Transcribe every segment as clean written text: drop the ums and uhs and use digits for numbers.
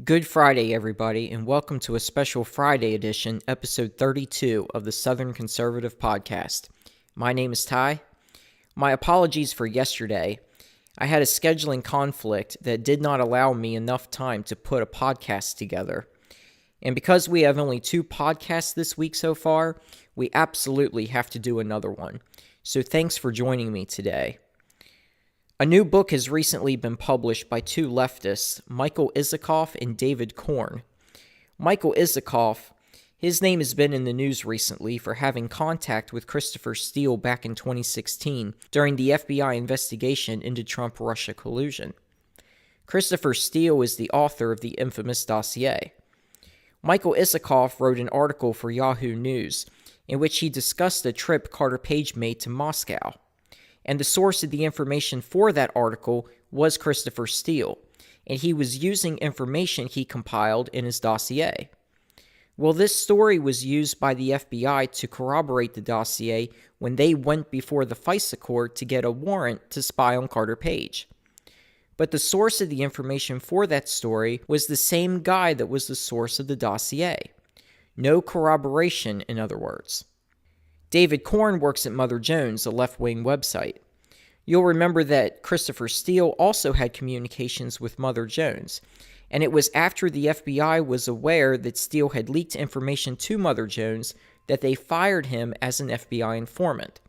Good Friday, everybody, and welcome to a special Friday edition, episode 32 of the Southern Conservative Podcast. My name is Ty. My apologies for yesterday. I had a scheduling conflict that did not allow me enough time to put a podcast together. And because we have only 2 podcasts this week so far, we absolutely have to do another one. So thanks for joining me today. A new book has recently been published by 2 leftists, Michael Isikoff and David Corn. Michael Isikoff, his name has been in the news recently for having contact with Christopher Steele back in 2016 during the FBI investigation into Trump-Russia collusion. Christopher Steele is the author of the infamous dossier. Michael Isikoff wrote an article for Yahoo News in which he discussed a trip Carter Page made to Moscow. And the source of the information for that article was Christopher Steele, and he was using information he compiled in his dossier. Well, this story was used by the FBI to corroborate the dossier when they went before the FISA court to get a warrant to spy on Carter Page. But the source of the information for that story was the same guy that was the source of the dossier. No corroboration, in other words. David Corn works at Mother Jones, a left-wing website. You'll remember that Christopher Steele also had communications with Mother Jones, and it was after the FBI was aware that Steele had leaked information to Mother Jones that they fired him as an FBI informant.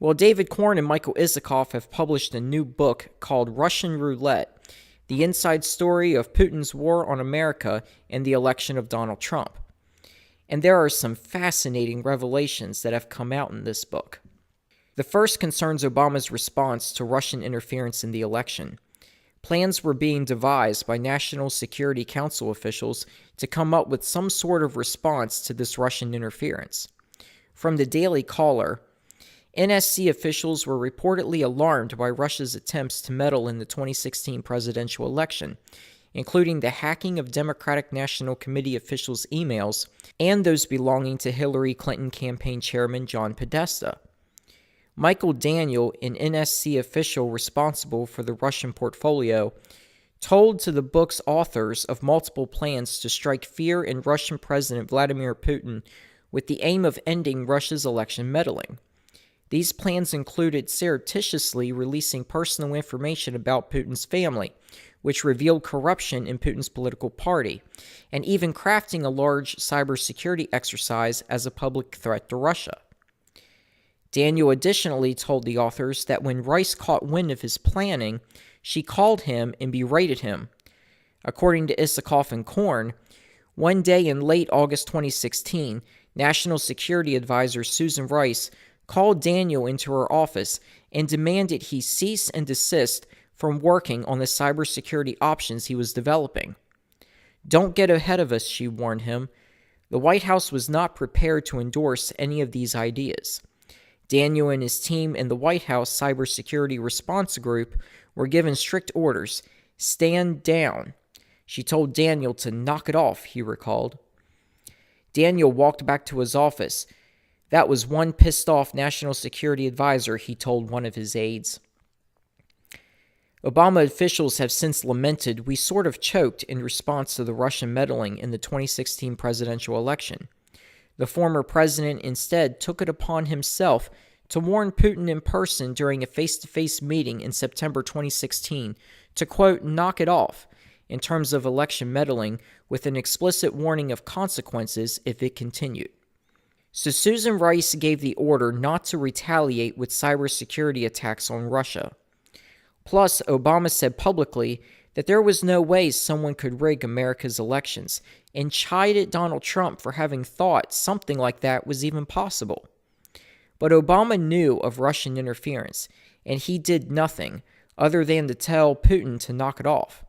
Well, David Corn and Michael Isikoff have published a new book called Russian Roulette, the inside story of Putin's war on America and the election of Donald Trump. And there are some fascinating revelations that have come out in this book. The first concerns Obama's response to Russian interference in the election. Plans were being devised by National Security Council officials to come up with some sort of response to this Russian interference. From the Daily Caller, NSC officials were reportedly alarmed by Russia's attempts to meddle in the 2016 presidential election, including the hacking of Democratic National Committee officials' emails and those belonging to Hillary Clinton campaign chairman John Podesta. Michael Daniel, an NSC official responsible for the Russian portfolio, told to the book's authors of multiple plans to strike fear in Russian President Vladimir Putin with the aim of ending Russia's election meddling. These plans included surreptitiously releasing personal information about Putin's family, which revealed corruption in Putin's political party, and even crafting a large cybersecurity exercise as a public threat to Russia. Daniel additionally told the authors that when Rice caught wind of his planning, she called him and berated him. According to Isikoff and Corn, one day in late August 2016, National Security Advisor Susan Rice called Daniel into her office and demanded he cease and desist from working on the cybersecurity options he was developing. "Don't get ahead of us," she warned him. The White House was not prepared to endorse any of these ideas. Daniel and his team in the White House Cybersecurity Response Group were given strict orders. "Stand down." She told Daniel to knock it off, he recalled. Daniel walked back to his office. That was one pissed-off National Security Advisor, he told one of his aides. Obama officials have since lamented we sort of choked in response to the Russian meddling in the 2016 presidential election. The former president instead took it upon himself to warn Putin in person during a face-to-face meeting in September 2016 to, quote, knock it off in terms of election meddling with an explicit warning of consequences if it continued. So Susan Rice gave the order not to retaliate with cybersecurity attacks on Russia. Plus, Obama said publicly that there was no way someone could rig America's elections, and chided Donald Trump for having thought something like that was even possible. But Obama knew of Russian interference, and he did nothing other than to tell Putin to knock it off.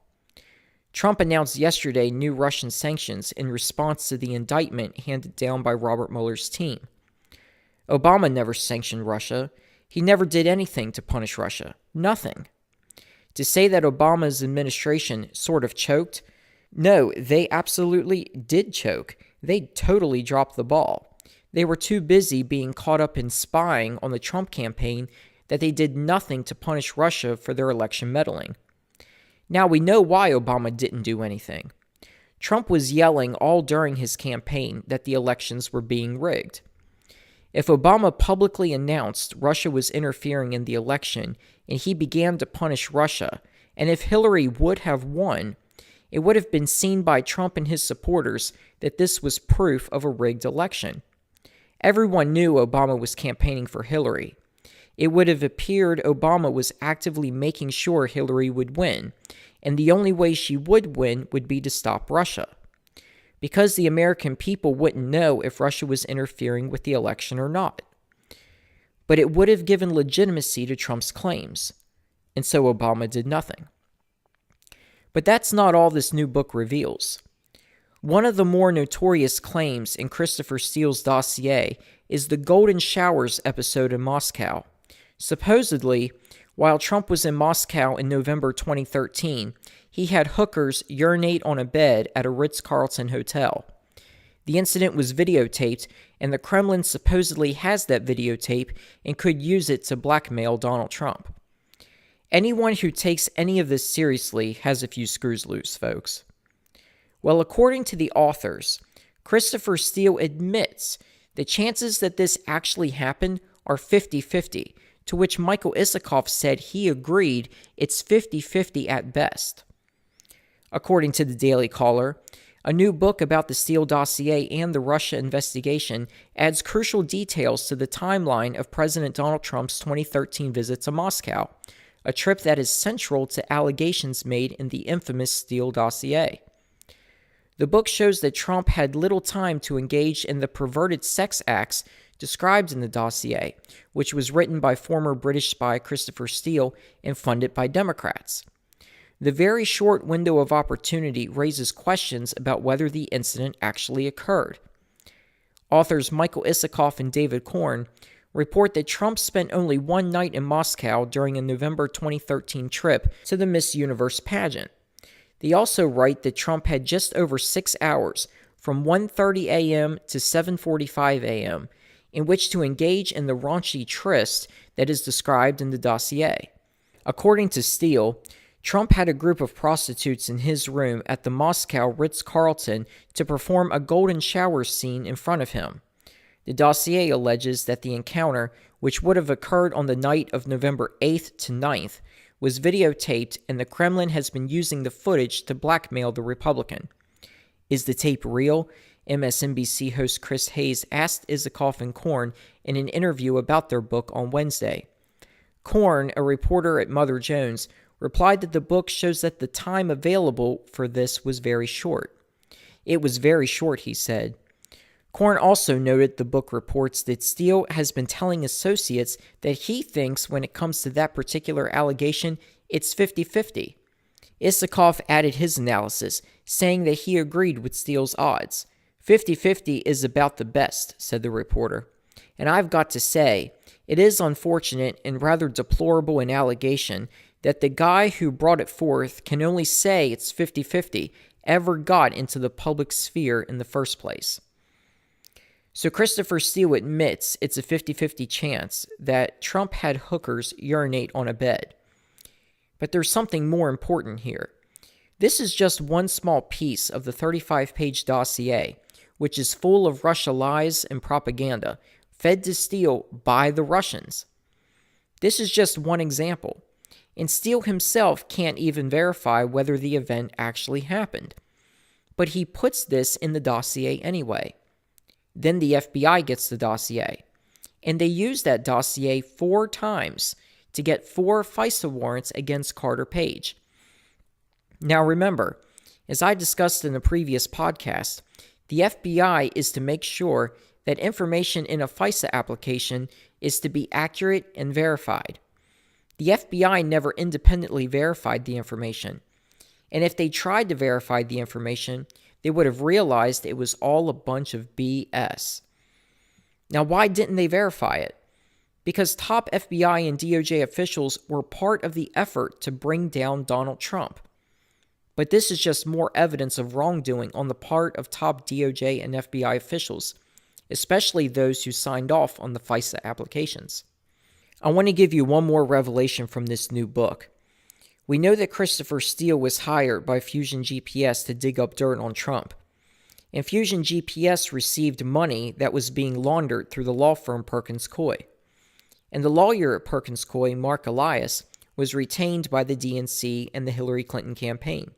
Trump announced yesterday new Russian sanctions in response to the indictment handed down by Robert Mueller's team. Obama never sanctioned Russia. He never did anything to punish Russia. Nothing. To say that Obama's administration sort of choked? No, they absolutely did choke. They totally dropped the ball. They were too busy being caught up in spying on the Trump campaign that they did nothing to punish Russia for their election meddling. Now we know why Obama didn't do anything. Trump was yelling all during his campaign that the elections were being rigged. If Obama publicly announced Russia was interfering in the election and he began to punish Russia, and if Hillary would have won, it would have been seen by Trump and his supporters that this was proof of a rigged election. Everyone knew Obama was campaigning for Hillary. It would have appeared Obama was actively making sure Hillary would win, and the only way she would win would be to stop Russia, because the American people wouldn't know if Russia was interfering with the election or not. But it would have given legitimacy to Trump's claims, and so Obama did nothing. But that's not all this new book reveals. One of the more notorious claims in Christopher Steele's dossier is the Golden Showers episode in Moscow. Supposedly, while Trump was in Moscow in November 2013, he had hookers urinate on a bed at a Ritz-Carlton hotel. The incident was videotaped, and the Kremlin supposedly has that videotape and could use it to blackmail Donald Trump. Anyone who takes any of this seriously has a few screws loose, folks. Well, according to the authors, Christopher Steele admits the chances that this actually happened are 50-50, to which Michael Isikoff said he agreed it's 50-50 at best. According to the Daily Caller, a new book about the Steele dossier and the Russia investigation adds crucial details to the timeline of President Donald Trump's 2013 visit to Moscow, a trip that is central to allegations made in the infamous Steele dossier. The book shows that Trump had little time to engage in the perverted sex acts described in the dossier, which was written by former British spy Christopher Steele and funded by Democrats. The very short window of opportunity raises questions about whether the incident actually occurred. Authors Michael Isikoff and David Korn report that Trump spent only one night in Moscow during a November 2013 trip to the Miss Universe pageant. They also write that Trump had just over 6 hours, from 1:30 a.m. to 7:45 a.m., in which to engage in the raunchy tryst that is described in the dossier. According to Steele, Trump had a group of prostitutes in his room at the Moscow Ritz-Carlton to perform a golden shower scene in front of him. The dossier alleges that the encounter, which would have occurred on the night of November 8th to 9th, was videotaped, and the Kremlin has been using the footage to blackmail the Republican. Is the tape real? MSNBC host Chris Hayes asked Isikoff and Korn in an interview about their book on Wednesday. Korn, a reporter at Mother Jones, replied that the book shows that the time available for this was very short. It was very short, he said. Korn also noted the book reports that Steele has been telling associates that he thinks when it comes to that particular allegation, it's 50-50. Isikoff added his analysis, saying that he agreed with Steele's odds. 50-50 is about the best, said the reporter. And I've got to say, it is unfortunate and rather deplorable an allegation that the guy who brought it forth can only say it's 50-50 ever got into the public sphere in the first place. So Christopher Steele admits it's a 50-50 chance that Trump had hookers urinate on a bed. But there's something more important here. This is just one small piece of the 35-page dossier, which is full of Russia lies and propaganda, fed to Steele by the Russians. This is just one example, and Steele himself can't even verify whether the event actually happened. But he puts this in the dossier anyway. Then the FBI gets the dossier, and they use that dossier 4 times to get 4 FISA warrants against Carter Page. Now remember, as I discussed in the previous podcast, the FBI is to make sure that information in a FISA application is to be accurate and verified. The FBI never independently verified the information, and if they tried to verify the information, they would have realized it was all a bunch of BS. Now, why didn't they verify it? Because top FBI and DOJ officials were part of the effort to bring down Donald Trump. But this is just more evidence of wrongdoing on the part of top DOJ and FBI officials, especially those who signed off on the FISA applications. I want to give you one more revelation from this new book. We know that Christopher Steele was hired by Fusion GPS to dig up dirt on Trump, and Fusion GPS received money that was being laundered through the law firm Perkins Coie. And the lawyer at Perkins Coie, Mark Elias, was retained by the DNC and the Hillary Clinton campaign.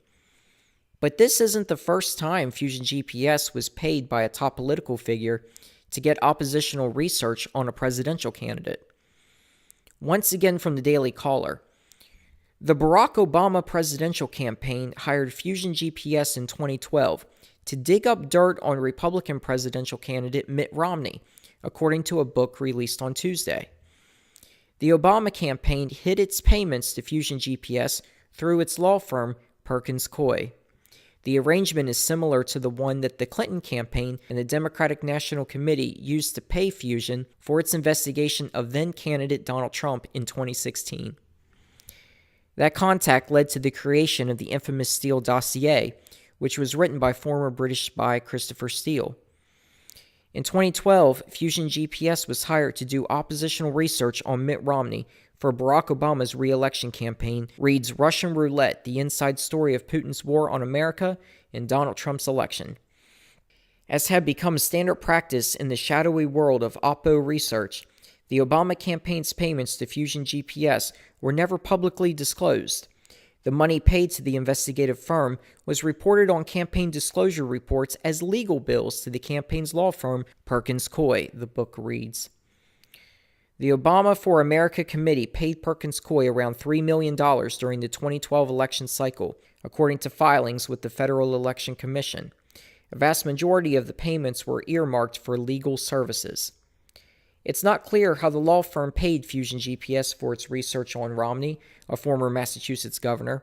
But this isn't the first time Fusion GPS was paid by a top political figure to get oppositional research on a presidential candidate. Once again from the Daily Caller, the Barack Obama presidential campaign hired Fusion GPS in 2012 to dig up dirt on Republican presidential candidate Mitt Romney, according to a book released on Tuesday. The Obama campaign hid its payments to Fusion GPS through its law firm, Perkins Coie. The arrangement is similar to the one that the Clinton campaign and the Democratic National Committee used to pay Fusion for its investigation of then-candidate Donald Trump in 2016. That contact led to the creation of the infamous Steele dossier, which was written by former British spy Christopher Steele. In 2012, Fusion GPS was hired to do oppositional research on Mitt Romney for Barack Obama's re-election campaign, reads Russian Roulette, the inside story of Putin's war on America and Donald Trump's election. As had become standard practice in the shadowy world of Oppo research, the Obama campaign's payments to Fusion GPS were never publicly disclosed. The money paid to the investigative firm was reported on campaign disclosure reports as legal bills to the campaign's law firm, Perkins Coie, the book reads. The Obama for America Committee paid Perkins Coie around $3 million during the 2012 election cycle, according to filings with the Federal Election Commission. A vast majority of the payments were earmarked for legal services. It's not clear how the law firm paid Fusion GPS for its research on Romney, a former Massachusetts governor.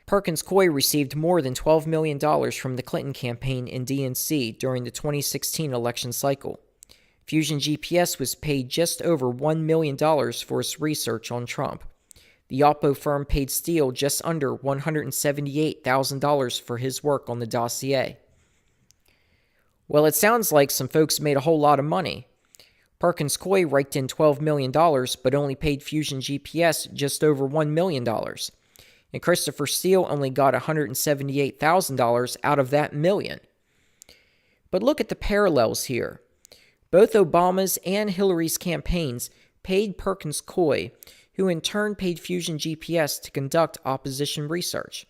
Perkins Coie received more than $12 million from the Clinton campaign and DNC during the 2016 election cycle. Fusion GPS was paid just over $1 million for its research on Trump. The Oppo firm paid Steele just under $178,000 for his work on the dossier. Well, it sounds like some folks made a whole lot of money. Perkins Coie raked in $12 million, but only paid Fusion GPS just over $1 million. And Christopher Steele only got $178,000 out of that million. But look at the parallels here. Both Obama's and Hillary's campaigns paid Perkins Coie, who in turn paid Fusion GPS to conduct opposition research.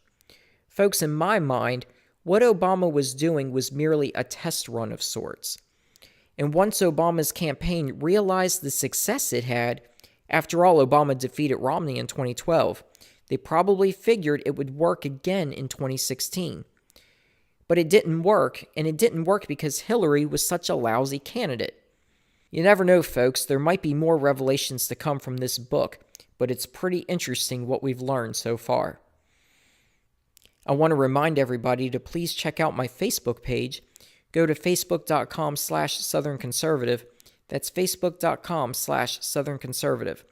Folks, in my mind, what Obama was doing was merely a test run of sorts. And once Obama's campaign realized the success it had, after all, Obama defeated Romney in 2012, they probably figured it would work again in 2016. But it didn't work, and it didn't work because Hillary was such a lousy candidate. You never know, folks, there might be more revelations to come from this book, but it's pretty interesting what we've learned so far. I want to remind everybody to please check out my Facebook page. Go to facebook.com/Southern Conservative. That's facebook.com/Southern Conservative.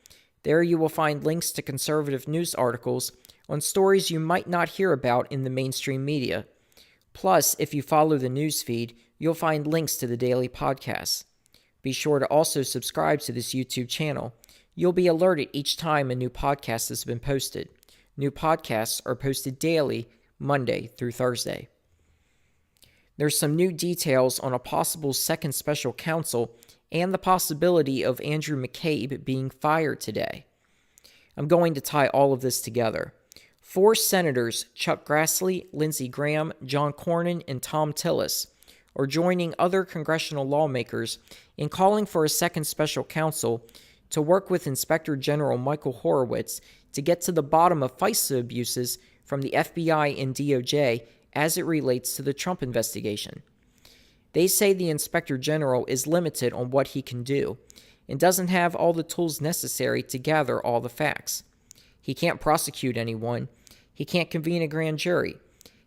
There you will find links to conservative news articles on stories you might not hear about in the mainstream media. Plus, if you follow the news feed, you'll find links to the daily podcasts. Be sure to also subscribe to this YouTube channel. You'll be alerted each time a new podcast has been posted. New podcasts are posted daily, Monday through Thursday. There's some new details on a possible second special counsel and the possibility of Andrew McCabe being fired today. I'm going to tie all of this together. 4 senators, Chuck Grassley, Lindsey Graham, John Cornyn, and Tom Tillis, are joining other congressional lawmakers in calling for a second special counsel to work with Inspector General Michael Horowitz to get to the bottom of FISA abuses from the FBI and DOJ as it relates to the Trump investigation. They say the Inspector General is limited on what he can do and doesn't have all the tools necessary to gather all the facts. He can't prosecute anyone. He can't convene a grand jury.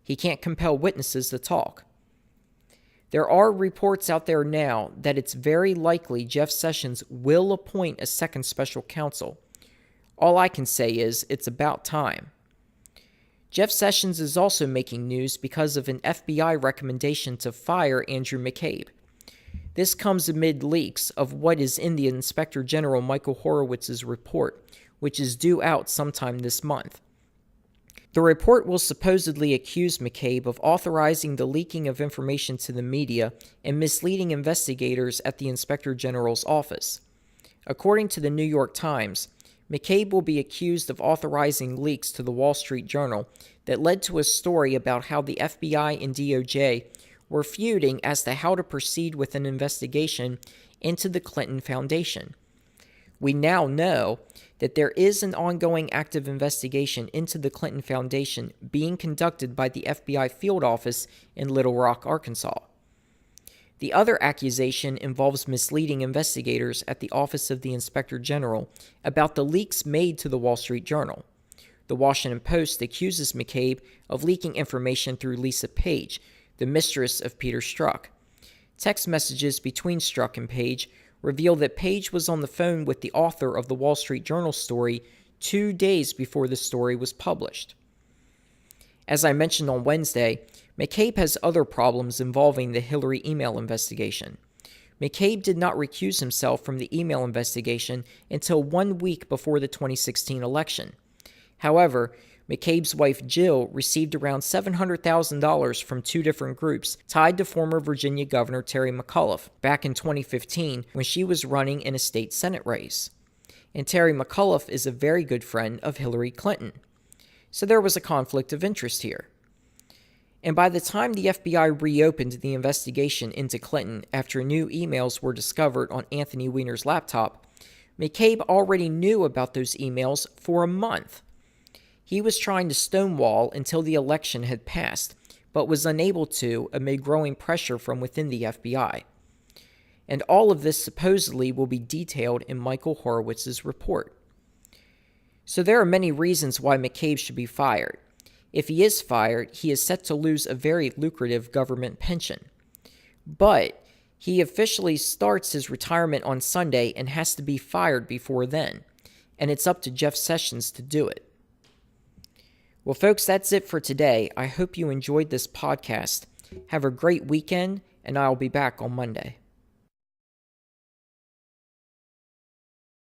He can't compel witnesses to talk. There are reports out there now that it's very likely Jeff Sessions will appoint a second special counsel. All I can say is it's about time. Jeff Sessions is also making news because of an FBI recommendation to fire Andrew McCabe. This comes amid leaks of what is in the Inspector General Michael Horowitz's report, which is due out sometime this month. The report will supposedly accuse McCabe of authorizing the leaking of information to the media and misleading investigators at the Inspector General's office. According to the New York Times, McCabe will be accused of authorizing leaks to the Wall Street Journal that led to a story about how the FBI and DOJ were feuding as to how to proceed with an investigation into the Clinton Foundation. We now know that there is an ongoing active investigation into the Clinton Foundation being conducted by the FBI field office in Little Rock, Arkansas. The other accusation involves misleading investigators at the Office of the Inspector General about the leaks made to the Wall Street Journal. The Washington Post accuses McCabe of leaking information through Lisa Page, the mistress of Peter Strzok. Text messages between Strzok and Page reveal that Page was on the phone with the author of the Wall Street Journal story 2 days before the story was published. As I mentioned on Wednesday, McCabe has other problems involving the Hillary email investigation. McCabe did not recuse himself from the email investigation until 1 week before the 2016 election. However, McCabe's wife Jill received around $700,000 from 2 different groups tied to former Virginia Governor Terry McAuliffe back in 2015 when she was running in a state Senate race. And Terry McAuliffe is a very good friend of Hillary Clinton. So there was a conflict of interest here. And by the time the FBI reopened the investigation into Clinton after new emails were discovered on Anthony Weiner's laptop, McCabe already knew about those emails for a month. He was trying to stonewall until the election had passed, but was unable to amid growing pressure from within the FBI. And all of this supposedly will be detailed in Michael Horowitz's report. So there are many reasons why McCabe should be fired. If he is fired, he is set to lose a very lucrative government pension. But he officially starts his retirement on Sunday and has to be fired before then, and it's up to Jeff Sessions to do it. Well, folks, that's it for today. I hope you enjoyed this podcast. Have a great weekend, and I'll be back on Monday.